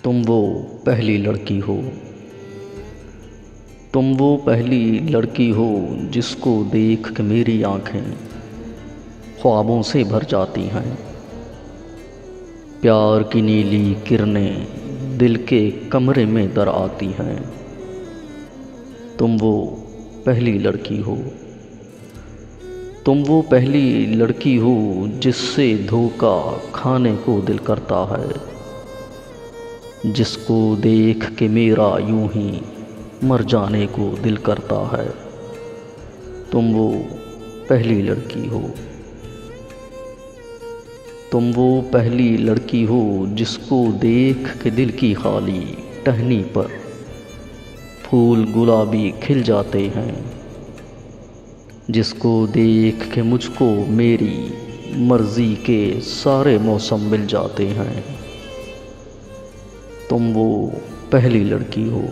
तुम वो पहली लड़की हो। तुम वो पहली लड़की हो जिसको देख के मेरी आंखें ख्वाबों से भर जाती हैं। प्यार की नीली किरणें दिल के कमरे में दर आती हैं। तुम वो पहली लड़की हो। तुम वो पहली लड़की हो जिससे धोखा खाने को दिल करता है, जिसको देख के मेरा यूं ही मर जाने को दिल करता है। तुम वो पहली लड़की हो। तुम वो पहली लड़की हो जिसको देख के दिल की खाली टहनी पर फूल गुलाबी खिल जाते हैं, जिसको देख के मुझको मेरी मर्ज़ी के सारे मौसम मिल जाते हैं। तुम वो पहली लड़की हो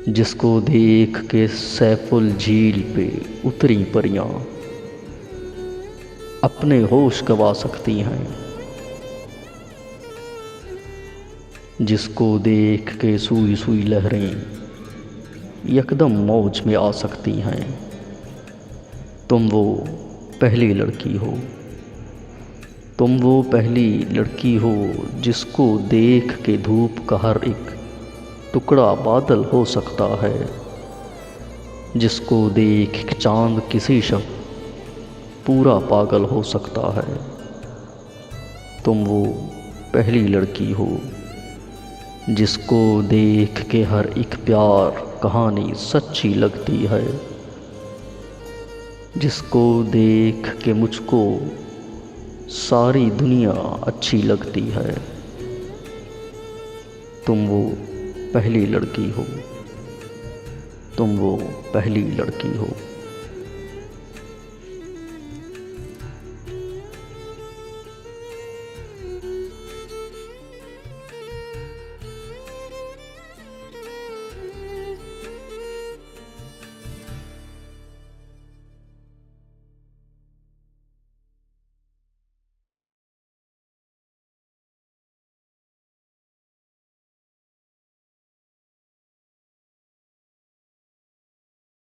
जिसको देख के सैफुल झील पे उतरी परियां अपने होश गवा सकती हैं, जिसको देख के सुई सुई लहरें यकदम मौज में आ सकती हैं। तुम वो पहली लड़की हो। तुम वो पहली लड़की हो जिसको देख के धूप का हर एक टुकड़ा बादल हो सकता है, जिसको देख के चांद किसी शब पूरा पागल हो सकता है। तुम वो पहली लड़की हो जिसको देख के हर एक प्यार कहानी सच्ची लगती है, जिसको देख के मुझको सारी दुनिया अच्छी लगती है। तुम वो पहली लड़की हो। तुम वो पहली लड़की हो।